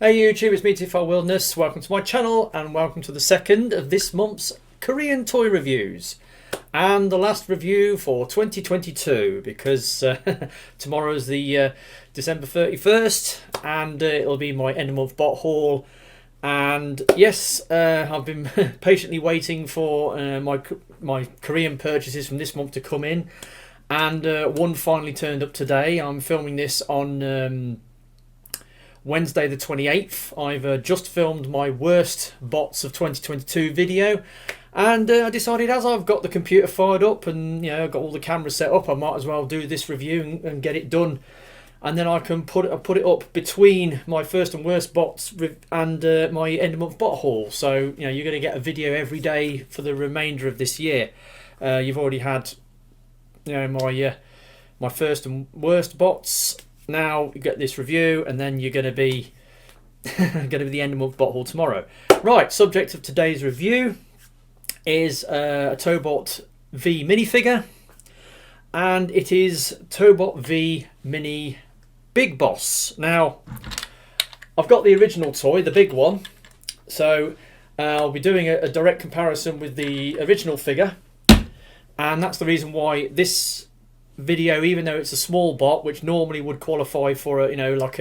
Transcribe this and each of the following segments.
Hey YouTube, it's me Tifar Wilderness. Welcome to my channel and welcome to the second of this month's Korean toy reviews. And the last review for 2022 because tomorrow's the December 31st and it'll be my end of month bot haul. And yes, I've been patiently waiting for my Korean purchases from this month to come in. And one finally turned up today. I'm filming this on Wednesday the 28th. I've just filmed my worst bots of 2022 video, and I decided, as I've got the computer fired up and I've got all the cameras set up, I might as well do this review and get it done, and then I can put it up between my first and worst bots and my end of month bot haul. So you're going to get a video every day for the remainder of this year. You've already had my first and worst bots. Now you get this review, and then you're going to be the end of month bot haul tomorrow. Right, subject of today's review is a Tobot V minifigure, and it is Tobot V Mini Big Boss. Now, I've got the original toy, the big one, so I'll be doing a direct comparison with the original figure, and that's the reason why this video, even though it's a small bot, which normally would qualify for a what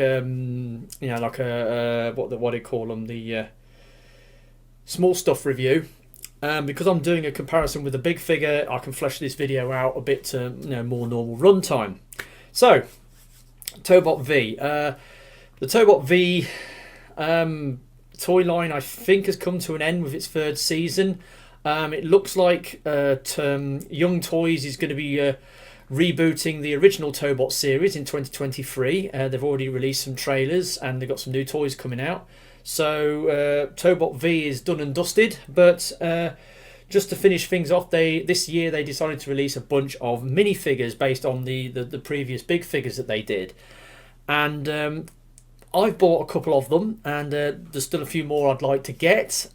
do you call them, the small stuff review, because I'm doing a comparison with a big figure, I can flesh this video out a bit to more normal runtime. So Tobot V, the Tobot V toy line I think has come to an end with its third season. It looks like Young Toys is going to be rebooting the original Tobot series in 2023. They've already released some trailers and they've got some new toys coming out. So Tobot V is done and dusted, but just to finish things off, this year they decided to release a bunch of minifigures based on the previous big figures that they did. And I've bought a couple of them, and there's still a few more I'd like to get.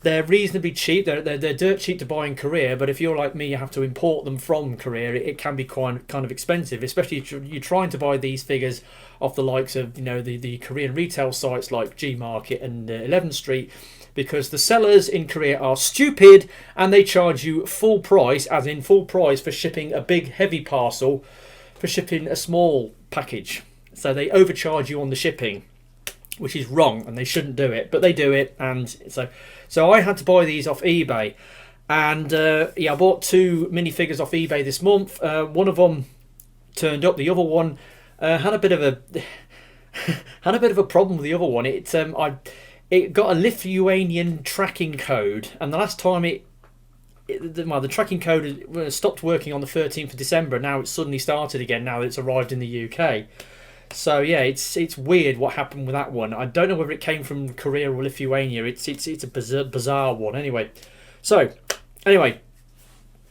They're reasonably cheap. They're dirt cheap to buy in Korea, but if you're like me, you have to import them from Korea. It can be kind of expensive, especially if you're trying to buy these figures off the likes of the Korean retail sites like G Market and 11th Street, because the sellers in Korea are stupid and they charge you full price, as in full price, for shipping a big heavy parcel for shipping a small package. So they overcharge you on the shipping, which is wrong, and they shouldn't do it, but they do it. And so I had to buy these off eBay, and I bought two minifigures off eBay this month. One of them turned up. The other one had a bit of a problem with the other one. It got a Lithuanian tracking code, and the last time the tracking code stopped working on the 13th of December. Now it's suddenly started again. Now it's arrived in the UK. So yeah, it's weird what happened with that one. I don't know whether it came from Korea or Lithuania. It's a bizarre one. Anyway,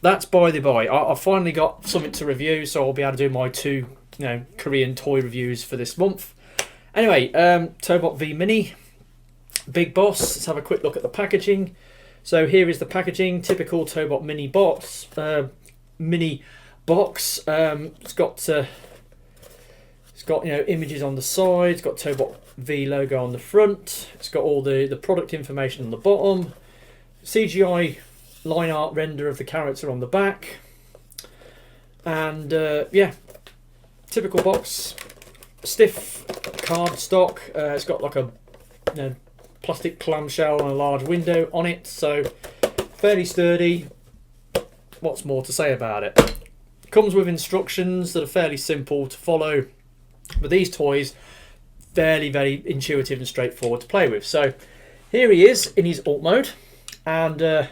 that's by the by. I finally got something to review, so I'll be able to do my two Korean toy reviews for this month. Anyway, Tobot V Mini Big Boss. Let's have a quick look at the packaging. So here is the packaging. Typical Tobot mini box. It's got images on the side. It's got Tobot V logo on the front. It's got all the product information on the bottom. CGI line art render of the character on the back. And typical box. Stiff card stock. It's got like a plastic clamshell and a large window on it. So fairly sturdy. What's more to say about it? Comes with instructions that are fairly simple to follow. But these toys, very intuitive and straightforward to play with. So here he is in his alt mode, and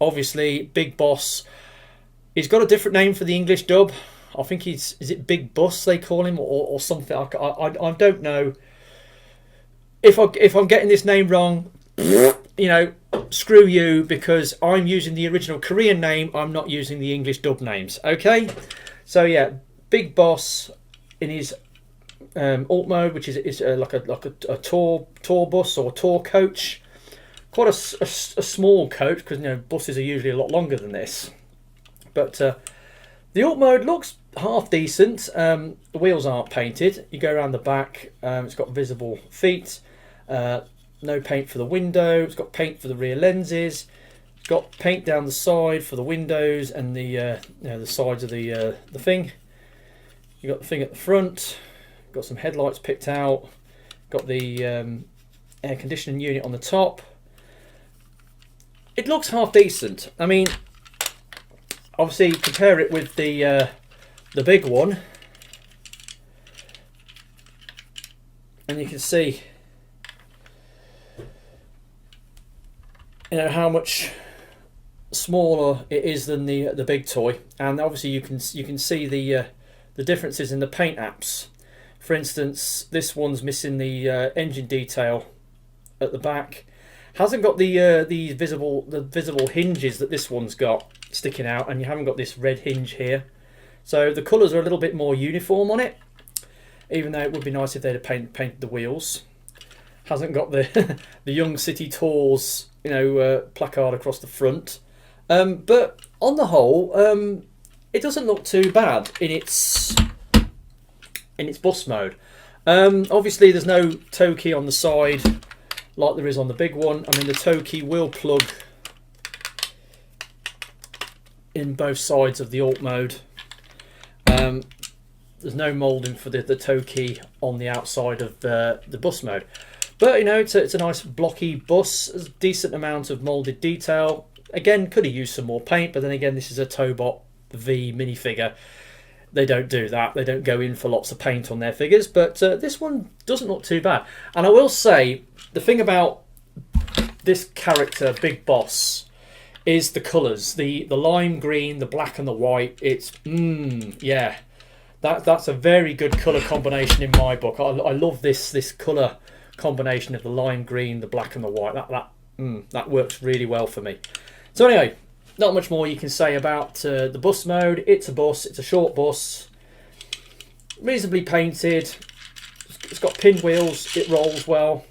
obviously Big Boss. He's got a different name for the English dub. I think is it Big Boss they call him, or something. I don't know. If I'm getting this name wrong, screw you, because I'm using the original Korean name. I'm not using the English dub names. Okay, so yeah, Big Boss in his alt mode, which is like a tour bus or tour coach. Quite a small coach, because buses are usually a lot longer than this. But The alt mode looks half decent. The wheels aren't painted. You go around the back, it's got visible feet, no paint for the window, it's got paint for the rear lenses, it's got paint down the side for the windows and the the sides of the thing. You've got the thing at the front, got some headlights picked out, got the air conditioning unit on the top. It looks half decent. I mean, obviously compare it with the big one, and you can see, you know, how much smaller it is than the big toy, and obviously you can see the differences in the paint apps. For instance, this one's missing the engine detail at the back. Hasn't got the visible hinges that this one's got sticking out, and you haven't got this red hinge here. So the colours are a little bit more uniform on it, even though it would be nice if they'd have painted the wheels. Hasn't got the the Young City Tours, you know, placard across the front. But on the whole, it doesn't look too bad in its bus mode. Obviously, there's no tow key on the side like there is on the big one. I mean, the tow key will plug in both sides of the alt mode. There's no moulding for the tow key on the outside of the bus mode. But, you know, it's a nice blocky bus, a decent amount of moulded detail. Again, could have used some more paint, but then again, this is a Tobot V minifigure. They don't do that. They don't go in for lots of paint on their figures, but this one doesn't look too bad. And I will say, the thing about this character, Big Boss, is the colours. The lime green, the black and the white. It's, yeah, that's a very good colour combination in my book. I love this colour combination of the lime green, the black and the white. That works really well for me. So anyway, not much more you can say about the bus mode. It's a bus, it's a short bus, reasonably painted, it's got pinwheels, it rolls well.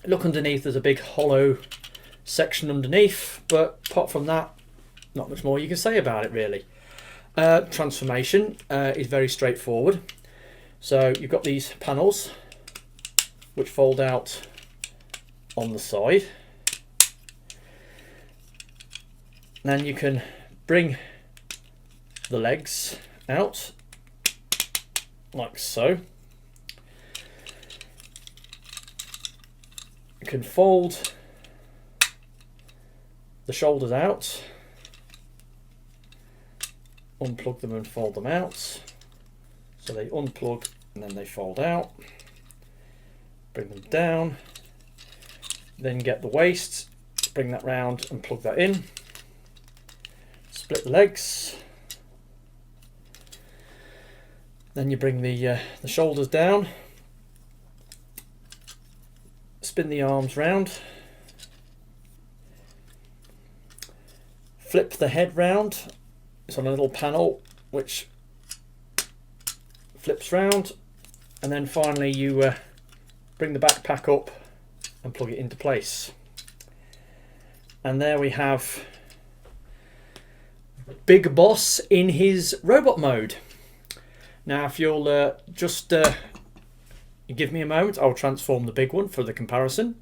Look underneath, there's a big hollow section underneath, but apart from that, not much more you can say about it really. Transformation is very straightforward. So you've got these panels which fold out on the side. Then you can bring the legs out like so. You can fold the shoulders out, unplug them and fold them out. So they unplug and then they fold out. Bring them down, then get the waist, bring that round and plug that in. Split the legs, then you bring the shoulders down, spin the arms round, flip the head round. It's on a little panel which flips round, and then finally you bring the backpack up and plug it into place. And there we have Big Boss in his robot mode. Now if you'll just give me a moment, I'll transform the big one for the comparison.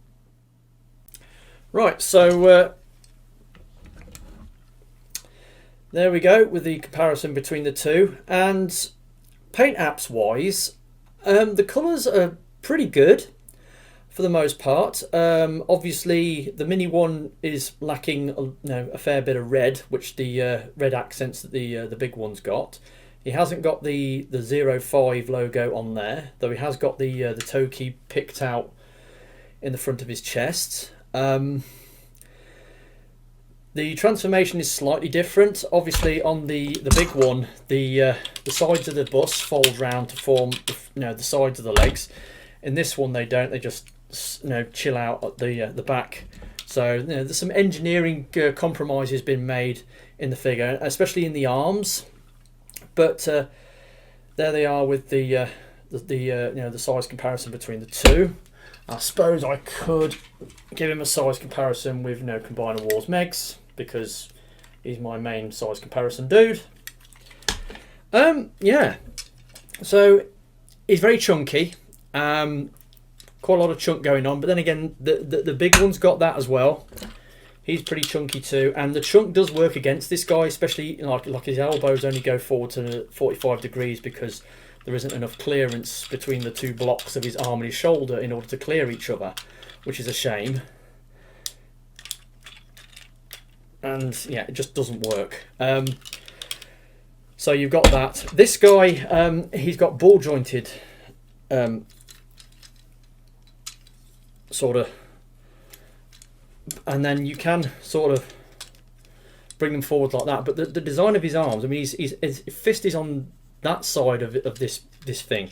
Right, so there we go with the comparison between the two. And paint apps wise, the colours are pretty good for the most part. Obviously the mini one is lacking a fair bit of red, which the red accents that the big one's got. He hasn't got the 05 logo on there, though he has got the toe key picked out in the front of his chest. The transformation is slightly different. Obviously on the big one, the sides of the bus fold round to form the sides of the legs. In this one they don't. They just chill out at the back. So there's some engineering compromises been made in the figure, especially in the arms. But there they are with the size comparison between the two. I suppose I could give him a size comparison with Combiner Wars Megs, because he's my main size comparison dude. Yeah. So he's very chunky. Quite a lot of chunk going on, but then again, the big one's got that as well. He's pretty chunky too, and the chunk does work against this guy, especially like his elbows only go forward to 45 degrees because there isn't enough clearance between the two blocks of his arm and his shoulder in order to clear each other, which is a shame. And yeah, it just doesn't work. So you've got that. This guy, he's got ball jointed sort of, and then you can sort of bring them forward like that. But the design of his arms, I mean, his fist is on that side of this thing.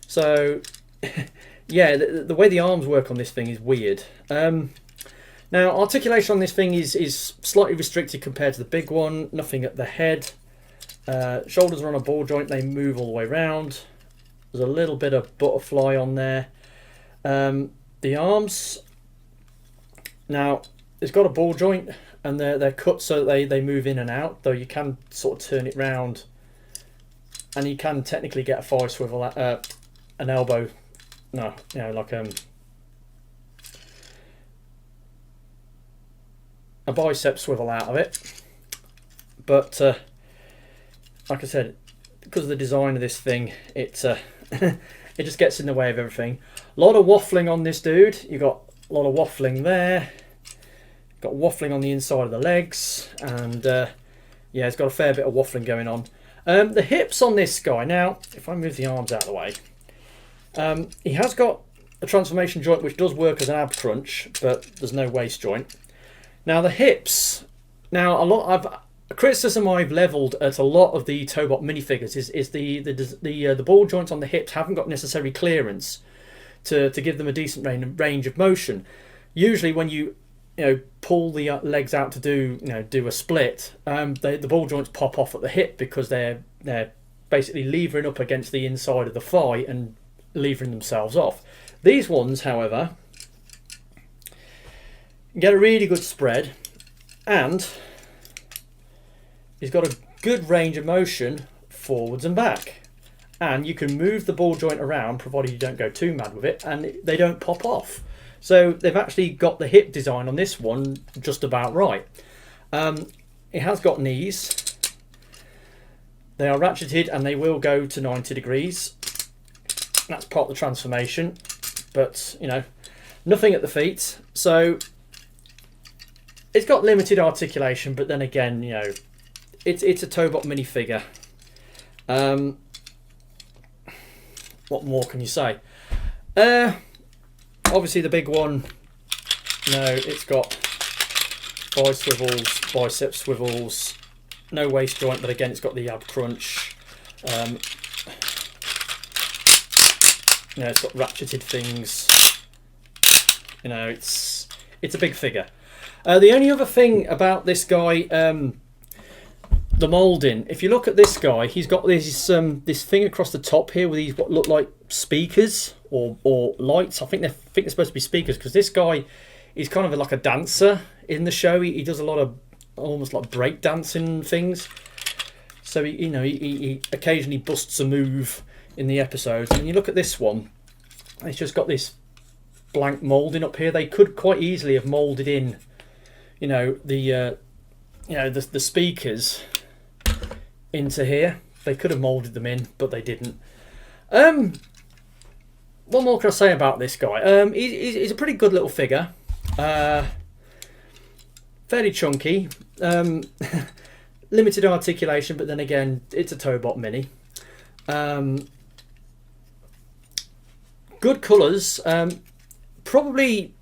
So yeah, the way the arms work on this thing is weird. Now articulation on this thing is slightly restricted compared to the big one. Nothing at the head. Shoulders are on a ball joint, they move all the way around. There's a little bit of butterfly on there. The arms, now it's got a ball joint and they're cut so that they move in and out, though you can sort of turn it round and you can technically get a thigh swivel, an elbow, no, you know, like a bicep swivel out of it. But like I said, because of the design of this thing, it it just gets in the way of everything. A lot of waffling on this dude. You've got a lot of waffling there. Got waffling on the inside of the legs, and yeah, it's got a fair bit of waffling going on. The hips on this guy. Now, if I move the arms out of the way, he has got a transformation joint which does work as an ab crunch, but there's no waist joint. Now the hips. Now a criticism I've levelled at a lot of the Tobot minifigures is the ball joints on the hips haven't got necessary clearance to give them a decent range of motion. Usually when you pull the legs out to do a split, the ball joints pop off at the hip because they're basically levering up against the inside of the thigh and levering themselves off. These ones, however, get a really good spread, and he's got a good range of motion forwards and back, and you can move the ball joint around provided you don't go too mad with it and they don't pop off. So they've actually got the hip design on this one just about right. It has got knees. They are ratcheted and they will go to 90 degrees. That's part of the transformation, but nothing at the feet. So it's got limited articulation, but then again, it's a Tobot minifigure. What more can you say? Obviously the big one, it's got thigh swivels, bicep swivels, no waist joint, but again it's got the ab crunch. It's got ratcheted things. It's a big figure. The only other thing about this guy, the moulding. If you look at this guy, he's got this thing across the top here with these what look like speakers or lights. I think they're supposed to be speakers, because this guy is kind of like a dancer in the show. He does a lot of almost like break dancing things. So he occasionally busts a move in the episodes. And you look at this one, it's just got this blank moulding up here. They could quite easily have moulded in, the speakers into here. They could have moulded them in, but they didn't. What more can I say about this guy? He's a pretty good little figure. Fairly chunky. Limited articulation, but then again, it's a Tobot mini. Good colours. Probably,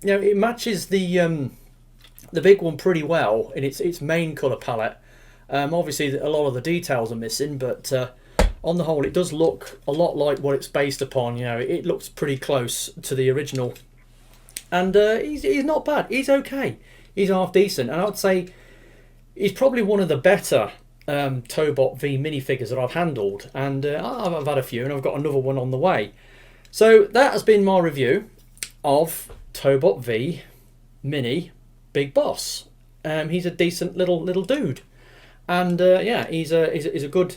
it matches the big one pretty well in its main colour palette. Obviously, a lot of the details are missing, but on the whole, it does look a lot like what it's based upon. It looks pretty close to the original, and he's not bad. He's okay. He's half decent, and I would say he's probably one of the better Tobot V minifigures that I've handled, and I've had a few, and I've got another one on the way. So that has been my review of Tobot V Mini Big Boss. He's a decent little dude, and yeah, he's a good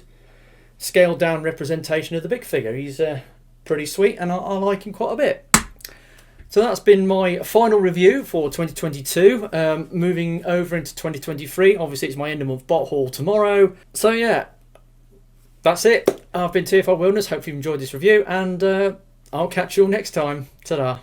scaled down representation of the big figure. He's pretty sweet, and I like him quite a bit. So that's been my final review for 2022. Moving over into 2023, obviously it's my end of month bot haul tomorrow. So yeah, that's it. I've been TFI Wilderness. Hope you've enjoyed this review, and I'll catch you all next time. Ta-da.